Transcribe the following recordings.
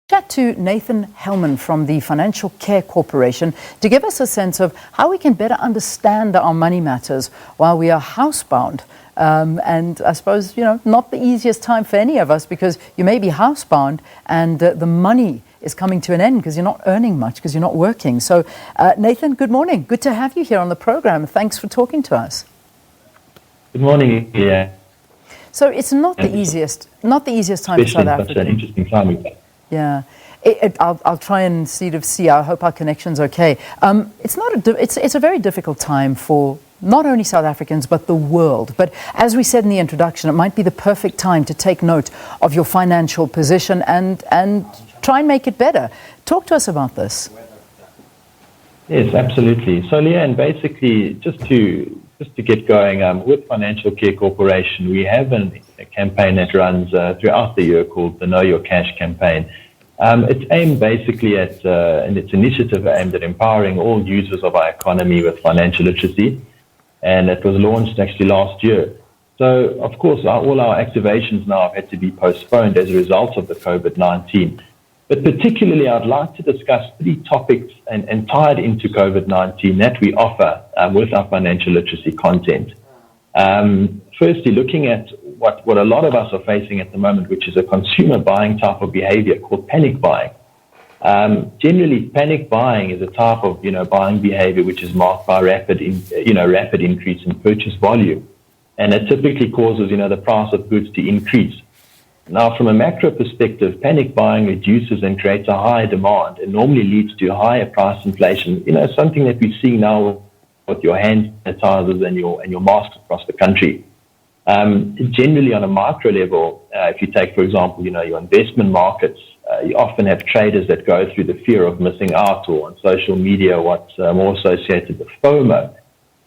Chat to Nathan Hellman from the Financial Care Corporation to give us a sense of how we can better understand our money matters while we are housebound. And I suppose, not the easiest time for any of us because you may be housebound and the money is coming to an end because you're not earning much, because you're not working. So, Nathan, good morning. Good to have you here on the program. Thanks for talking to us. Good morning. Yeah. So it's not the easiest time for South Africa. Especially such an interesting time we've had. Yeah, I'll try and see. I hope our connection's okay. It's a very difficult time for not only South Africans but the world. But as we said in the introduction, it might be the perfect time to take note of your financial position and try and make it better. Talk to us about this. Yes, absolutely. So, Leanne, basically, just to get going, with Financial Care Corporation, we have a campaign that runs throughout the year called the Know Your Cash campaign. It's aimed basically at, and its initiative aimed at empowering all users of our economy with financial literacy, and it was launched actually last year. So, of course, all our activations now have had to be postponed as a result of the COVID-19. But particularly, I'd like to discuss three topics and tied into COVID-19 that we offer with our financial literacy content. Firstly, looking at what a lot of us are facing at the moment, which is a consumer buying type of behavior called panic buying. Generally, panic buying is a type of buying behavior which is marked by rapid increase in purchase volume, and it typically causes the price of goods to increase. Now, from a macro perspective, panic buying reduces and creates a higher demand and normally leads to higher price inflation. Something that we're seeing now with your hand sanitizers and your masks across the country. Generally, on a micro level, if you take, for example, your investment markets, you often have traders that go through the fear of missing out, or on social media, what's more associated with FOMO.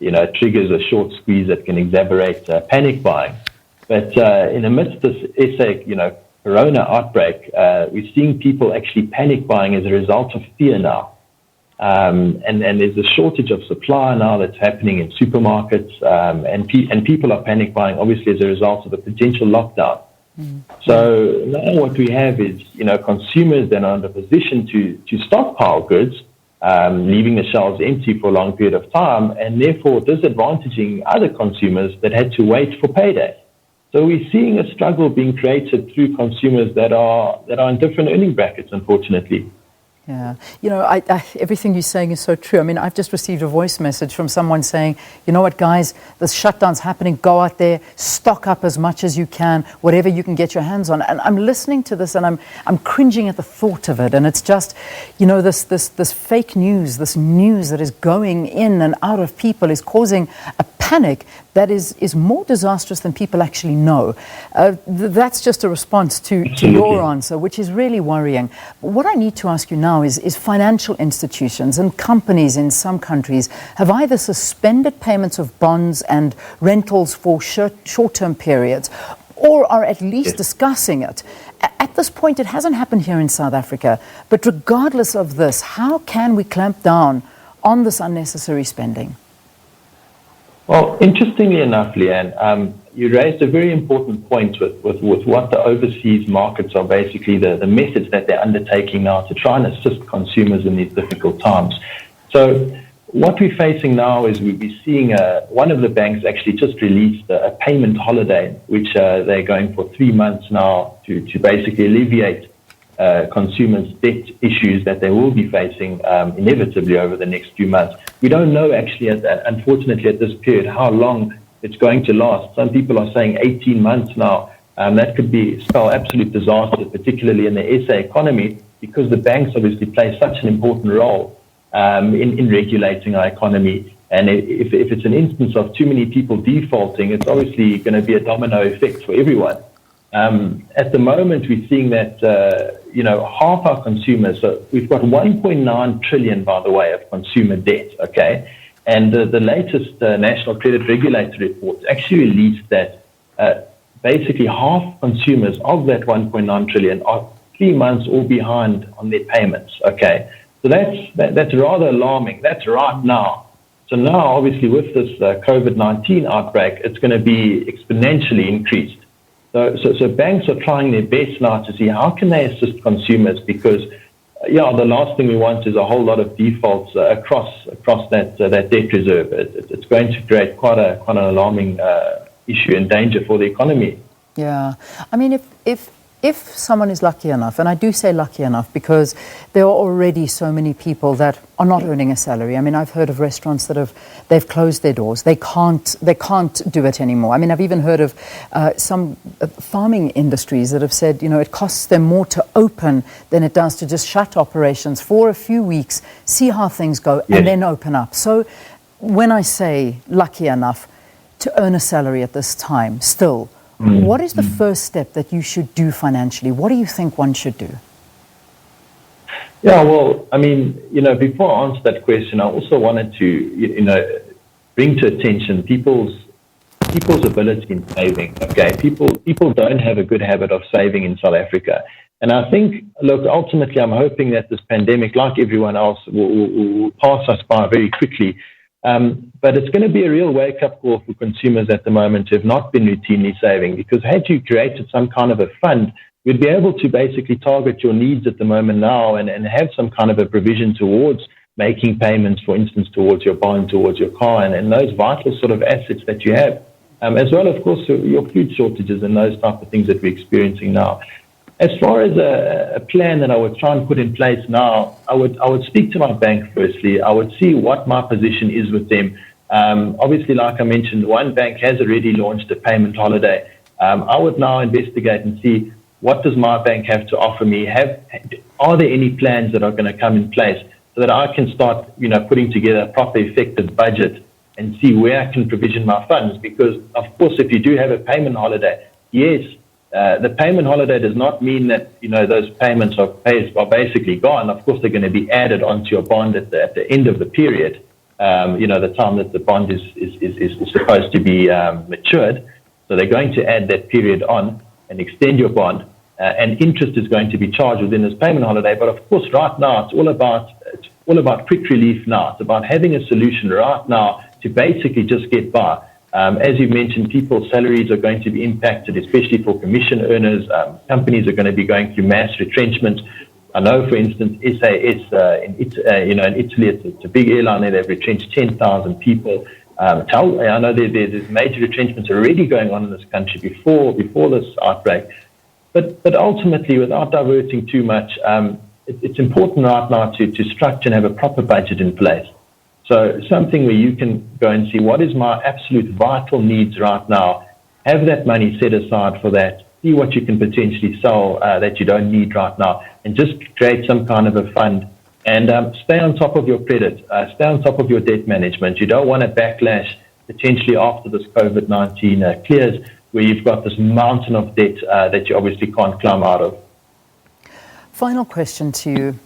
It triggers a short squeeze that can exacerbate panic buying. But in the midst of this corona outbreak, we're seeing people actually panic buying as a result of fear now. And there's a shortage of supply now that's happening in supermarkets, and people are panic buying, obviously, as a result of a potential lockdown. So now what we have is, consumers that are in a position to stockpile goods, leaving the shelves empty for a long period of time, and therefore disadvantaging other consumers that had to wait for payday. So we're seeing a struggle being created through consumers that are in different earning brackets, unfortunately. Yeah. Everything you're saying is so true. I mean, I've just received a voice message from someone saying, you know what, guys, this shutdown's happening. Go out there, stock up as much as you can, whatever you can get your hands on. And I'm listening to this and I'm cringing at the thought of it. And it's just, this fake news, this news that is going in and out of people is causing a panic that is more disastrous than people actually know. That's just a response to your answer, which is really worrying. What I need to ask you now is financial institutions and companies in some countries have either suspended payments of bonds and rentals for short-term periods, or are at least discussing it. At this point, it hasn't happened here in South Africa. But regardless of this, how can we clamp down on this unnecessary spending? Well, interestingly enough, Leanne, you raised a very important point with what the overseas markets are basically the methods that they're undertaking now to try and assist consumers in these difficult times. So what we're facing now is we're seeing one of the banks actually just released a payment holiday, which they're going for 3 months now to basically alleviate consumers' debt issues that they will be facing inevitably over the next few months. We don't know actually, unfortunately, at this period, how long it's going to last. Some people are saying 18 months now. That could spell absolute disaster, particularly in the SA economy, because the banks obviously play such an important role in regulating our economy. And if it's an instance of too many people defaulting, it's obviously going to be a domino effect for everyone. At the moment, we're seeing that, half our consumers, so we've got 1.9 trillion, by the way, of consumer debt, okay? And the latest National Credit Regulator report actually released that basically half consumers of that 1.9 trillion are 3 months or behind on their payments, okay? So that's rather alarming. That's right now. So now, obviously, with this COVID-19 outbreak, it's going to be exponentially increased. So banks are trying their best now to see how can they assist consumers, because the last thing we want is a whole lot of defaults across that debt reserve. It's going to create quite an alarming issue and danger for the economy. Yeah, I mean, if someone is lucky enough, and I do say lucky enough because there are already so many people that are not earning a salary. I mean, I've heard of restaurants that they've closed their doors. They can't do it anymore. I mean, I've even heard of some farming industries that have said, it costs them more to open than it does to just shut operations for a few weeks, see how things go, yes, and then open up. So when I say lucky enough to earn a salary at this time, still, what is the first step that you should do financially? What do you think one should do? Yeah, well, I mean, before I answer that question, I also wanted to, bring to attention people's ability in saving. Okay, people don't have a good habit of saving in South Africa. And I think, look, ultimately, I'm hoping that this pandemic, like everyone else, will pass us by very quickly. But it's going to be a real wake-up call for consumers at the moment who have not been routinely saving, because had you created some kind of a fund, you'd be able to basically target your needs at the moment now and have some kind of a provision towards making payments, for instance, towards your bond, towards your car, and those vital sort of assets that you have. As well, of course, your food shortages and those type of things that we're experiencing now. As far as a plan that I would try and put in place now, I would speak to my bank firstly. I would see what my position is with them. Obviously, like I mentioned, one bank has already launched a payment holiday. I would now investigate and see what does my bank have to offer me. Are there any plans that are going to come in place so that I can start, putting together a proper, effective budget and see where I can provision my funds? Because, of course, if you do have a payment holiday, yes. The payment holiday does not mean that those payments are basically gone. Of course, they're going to be added onto your bond at the end of the period. The time that the bond is supposed to be matured. So they're going to add that period on and extend your bond, and interest is going to be charged within this payment holiday. But of course, right now it's all about quick relief. Now it's about having a solution right now to basically just get by. As you mentioned, people's salaries are going to be impacted, especially for commission earners. Companies are going to be going through mass retrenchment. I know, for instance, SAS in Italy, it's a big airline there. They've retrenched 10,000 people. I know there's major retrenchments already going on in this country before this outbreak. But ultimately, without diverting too much, it's important right now to structure and have a proper budget in place. So something where you can go and see what is my absolute vital needs right now, have that money set aside for that, see what you can potentially sell that you don't need right now, and just create some kind of a fund and stay on top of your credit, stay on top of your debt management. You don't want a backlash potentially after this COVID-19 clears, where you've got this mountain of debt that you obviously can't climb out of. Final question to you.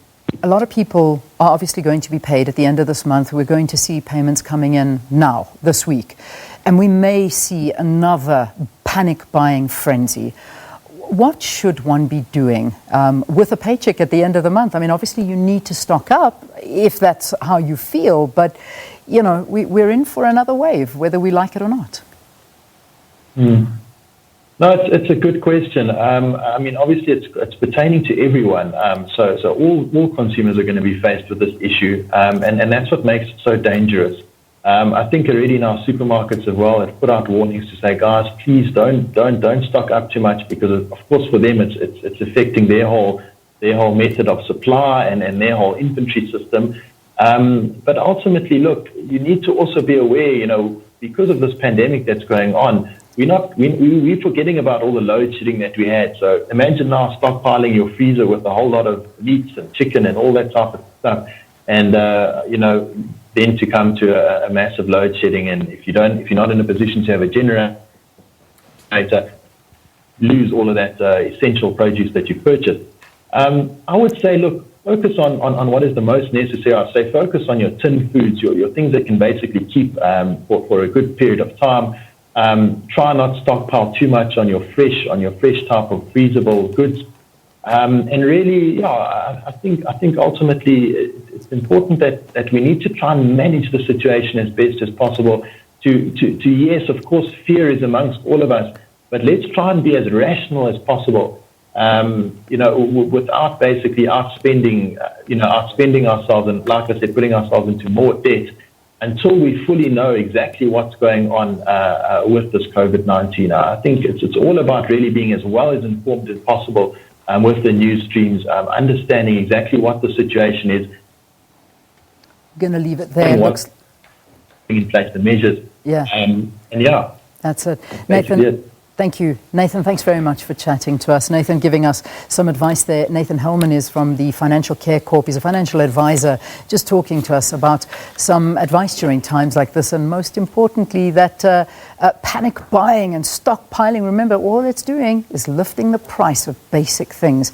A lot of people are obviously going to be paid at the end of this month. We're going to see payments coming in now, this week. And we may see another panic buying frenzy. What should one be doing with a paycheck at the end of the month? I mean, obviously you need to stock up if that's how you feel. But, we're in for another wave, whether we like it or not. No, it's a good question. I mean, obviously, it's pertaining to everyone. So all consumers are going to be faced with this issue, and that's what makes it so dangerous. I think already now supermarkets as well have put out warnings to say, guys, please don't stock up too much, because of course for them it's affecting their whole method of supply and their whole inventory system. But ultimately, look, you need to also be aware, because of this pandemic that's going on. We're forgetting about all the load shedding that we had. So imagine now stockpiling your freezer with a whole lot of meats and chicken and all that type of stuff, and then to come to a massive load shedding. And if you're not in a position to have a generator, lose all of that essential produce that you purchased. I would say, look, focus on what is the most necessary. I'd say focus on your tin foods, your things that can basically keep for a good period of time. Try not stockpile too much on your fresh type of freezable goods, and really, I think ultimately it's important that we need to try and manage the situation as best as possible. To yes, of course, fear is amongst all of us, but let's try and be as rational as possible. Without basically outspending ourselves and, like I said, putting ourselves into more debt until we fully know exactly what's going on with this COVID-19. I think it's all about really being as well as informed as possible with the news streams, understanding exactly what the situation is. Going to leave it there. What's in place, the measures. Yeah. That's it. Nathan, thank you. Nathan, thanks very much for chatting to us. Nathan giving us some advice there. Nathan Hellman is from the Financial Care Corp. He's a financial advisor, just talking to us about some advice during times like this, and most importantly, that panic buying and stockpiling, remember, all it's doing is lifting the price of basic things.